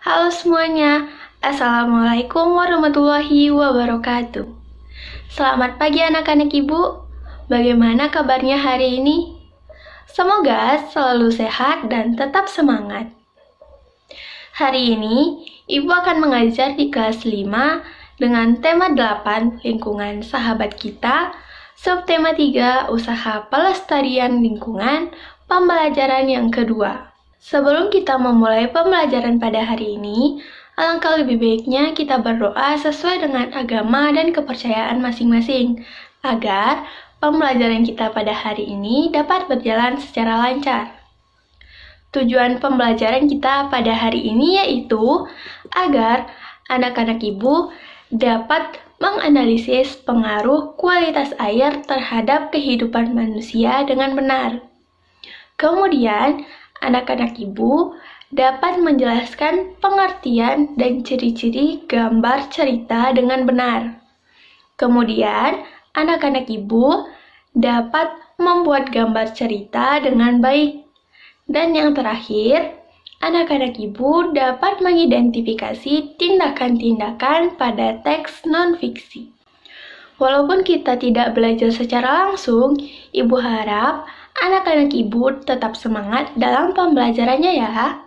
Halo semuanya, Assalamualaikum warahmatullahi wabarakatuh. Selamat pagi anak-anak ibu, bagaimana kabarnya hari ini? Semoga selalu sehat dan tetap semangat. Hari ini, ibu akan mengajar di kelas 5 dengan tema 8 lingkungan sahabat kita, subtema 3 usaha pelestarian lingkungan, pembelajaran yang kedua. Sebelum kita memulai pembelajaran pada hari ini, alangkah lebih baiknya kita berdoa sesuai dengan agama dan kepercayaan masing-masing, agar pembelajaran kita pada hari ini dapat berjalan secara lancar. Tujuan pembelajaran kita pada hari ini yaitu agar anak-anak ibu dapat menganalisis pengaruh kualitas air terhadap kehidupan manusia dengan benar. Kemudian, anak-anak ibu dapat menjelaskan pengertian dan ciri-ciri gambar cerita dengan benar. Kemudian, anak-anak ibu dapat membuat gambar cerita dengan baik. Dan yang terakhir, anak-anak ibu dapat mengidentifikasi tindakan-tindakan pada teks non-fiksi. Walaupun kita tidak belajar secara langsung, ibu harap anak-anak ibu tetap semangat dalam pembelajarannya ya.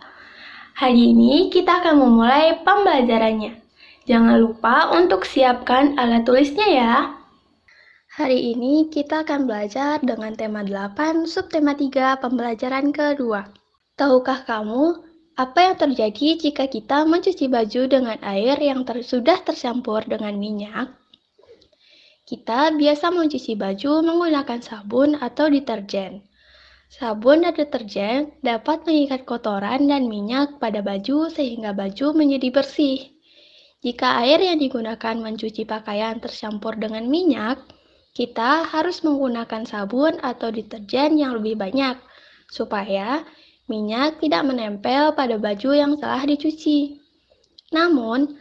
Hari ini kita akan memulai pembelajarannya. Jangan lupa untuk siapkan alat tulisnya ya. Hari ini kita akan belajar dengan tema 8, subtema 3, pembelajaran kedua. Tahukah kamu apa yang terjadi jika kita mencuci baju dengan air yang sudah tercampur dengan minyak? Kita biasa mencuci baju menggunakan sabun atau deterjen. Sabun dan deterjen dapat mengikat kotoran dan minyak pada baju sehingga baju menjadi bersih. Jika air yang digunakan mencuci pakaian tercampur dengan minyak, kita harus menggunakan sabun atau deterjen yang lebih banyak, supaya minyak tidak menempel pada baju yang telah dicuci. Namun,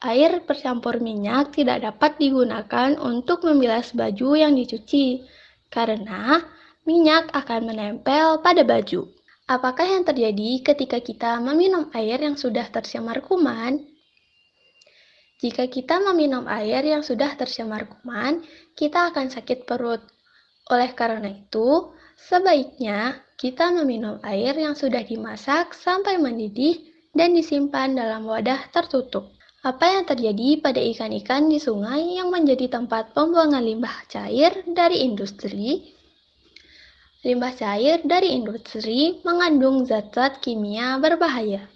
air bercampur minyak tidak dapat digunakan untuk membilas baju yang dicuci, karena minyak akan menempel pada baju. Apakah yang terjadi ketika kita meminum air yang sudah tercemar kuman? Jika kita meminum air yang sudah tercemar kuman, kita akan sakit perut. Oleh karena itu, sebaiknya kita meminum air yang sudah dimasak sampai mendidih dan disimpan dalam wadah tertutup. Apa yang terjadi pada ikan-ikan di sungai yang menjadi tempat pembuangan limbah cair dari industri? Limbah cair dari industri mengandung zat-zat kimia berbahaya.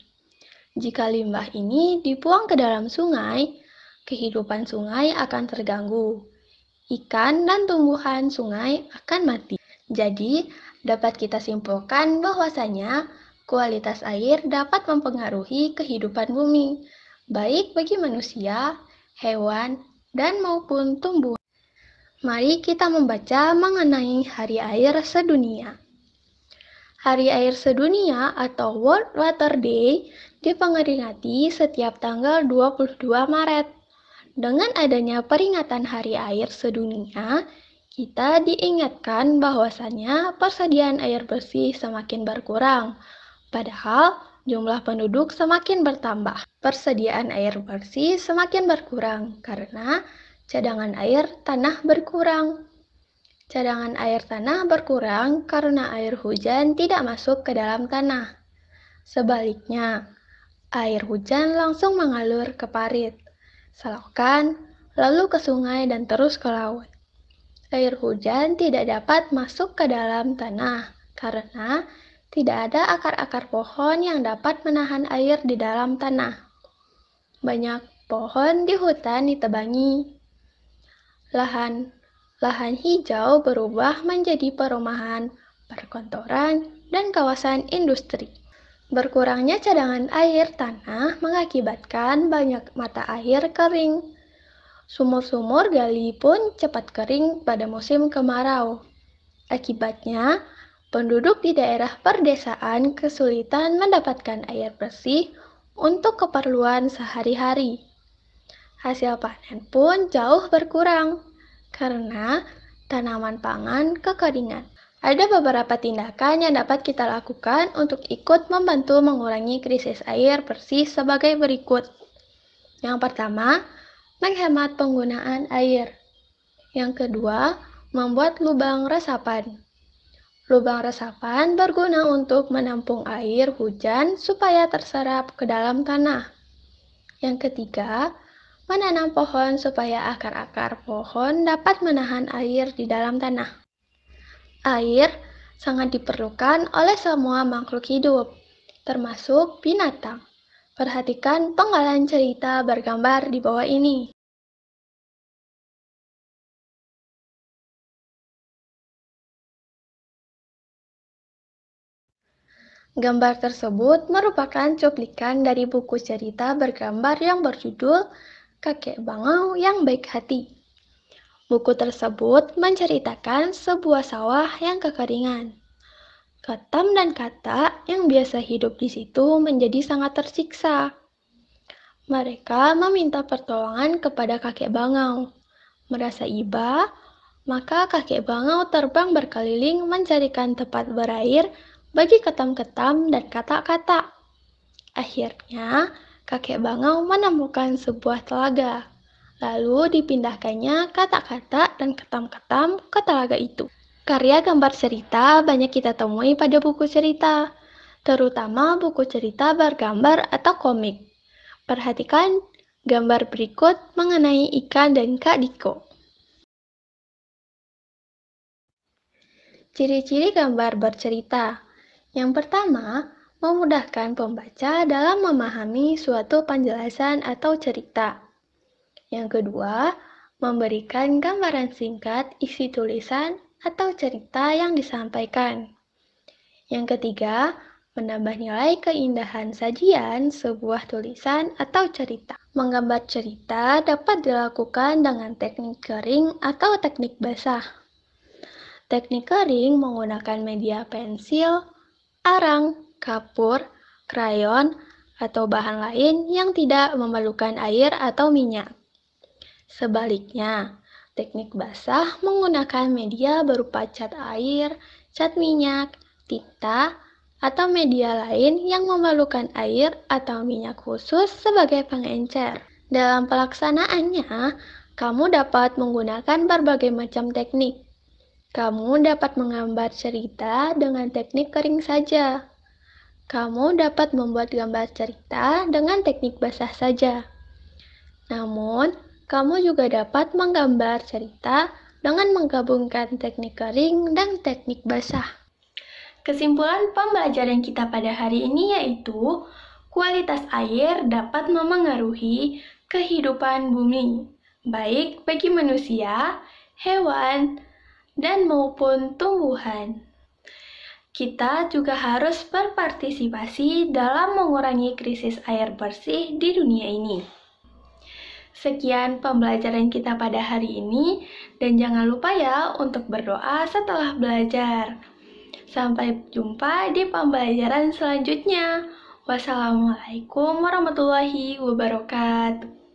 Jika limbah ini dibuang ke dalam sungai, kehidupan sungai akan terganggu. Ikan dan tumbuhan sungai akan mati. Jadi, dapat kita simpulkan bahwasanya kualitas air dapat mempengaruhi kehidupan bumi, baik bagi manusia, hewan, dan maupun tumbuhan. Mari kita membaca mengenai Hari Air Sedunia. Hari Air Sedunia atau World Water Day diperingati setiap tanggal 22 Maret. Dengan adanya peringatan Hari Air Sedunia, kita diingatkan bahwasanya persediaan air bersih semakin berkurang, padahal jumlah penduduk semakin bertambah. Persediaan air bersih semakin berkurang karena cadangan air tanah berkurang. Cadangan air tanah berkurang karena air hujan tidak masuk ke dalam tanah. Sebaliknya, air hujan langsung mengalir ke parit, selokan, lalu ke sungai dan terus ke laut. Air hujan tidak dapat masuk ke dalam tanah karena tidak ada akar-akar pohon yang dapat menahan air di dalam tanah. Banyak pohon di hutan ditebangi. Lahan hijau berubah menjadi perumahan, perkantoran, dan kawasan industri. Berkurangnya cadangan air tanah mengakibatkan banyak mata air kering. Sumur-sumur gali pun cepat kering pada musim kemarau. Akibatnya, penduduk di daerah perdesaan kesulitan mendapatkan air bersih untuk keperluan sehari-hari. Hasil panen pun jauh berkurang karena tanaman pangan kekeringan. Ada beberapa tindakan yang dapat kita lakukan untuk ikut membantu mengurangi krisis air bersih sebagai berikut. Yang pertama, menghemat penggunaan air. Yang kedua, membuat lubang resapan. Lubang resapan berguna untuk menampung air hujan supaya terserap ke dalam tanah. Yang ketiga, menanam pohon supaya akar-akar pohon dapat menahan air di dalam tanah. Air sangat diperlukan oleh semua makhluk hidup, termasuk binatang. Perhatikan penggalan cerita bergambar di bawah ini. Gambar tersebut merupakan cuplikan dari buku cerita bergambar yang berjudul Kakek Bangau yang Baik Hati. Buku tersebut menceritakan sebuah sawah yang kekeringan. Katam dan Kata yang biasa hidup di situ menjadi sangat tersiksa. Mereka meminta pertolongan kepada kakek Bangau. Merasa iba, maka kakek Bangau terbang berkeliling mencarikan tempat berair bagi ketam-ketam dan kata-kata. Akhirnya, kakek Bangau menemukan sebuah telaga. Lalu dipindahkannya kata-kata dan ketam-ketam ke telaga itu. Karya gambar cerita banyak kita temui pada buku cerita, terutama buku cerita bergambar atau komik. Perhatikan gambar berikut mengenai ikan dan Kak Diko. Ciri-ciri gambar bercerita. Yang pertama, memudahkan pembaca dalam memahami suatu penjelasan atau cerita. Yang kedua, memberikan gambaran singkat isi tulisan atau cerita yang disampaikan. Yang ketiga, menambah nilai keindahan sajian sebuah tulisan atau cerita. Menggambar cerita dapat dilakukan dengan teknik kering atau teknik basah. Teknik kering menggunakan media pensil, arang, kapur, krayon, atau bahan lain yang tidak memerlukan air atau minyak. Sebaliknya, teknik basah menggunakan media berupa cat air, cat minyak, tinta, atau media lain yang memerlukan air atau minyak khusus sebagai pengencer. Dalam pelaksanaannya, kamu dapat menggunakan berbagai macam teknik. Kamu dapat menggambar cerita dengan teknik kering saja. Kamu dapat membuat gambar cerita dengan teknik basah saja. Namun, kamu juga dapat menggambar cerita dengan menggabungkan teknik kering dan teknik basah. Kesimpulan pembelajaran kita pada hari ini yaitu kualitas air dapat memengaruhi kehidupan bumi, baik bagi manusia, hewan, dan maupun tumbuhan. Kita juga harus berpartisipasi dalam mengurangi krisis air bersih di dunia ini. Sekian pembelajaran kita pada hari ini, dan jangan lupa ya untuk berdoa setelah belajar. Sampai jumpa di pembelajaran selanjutnya. Wassalamualaikum warahmatullahi wabarakatuh.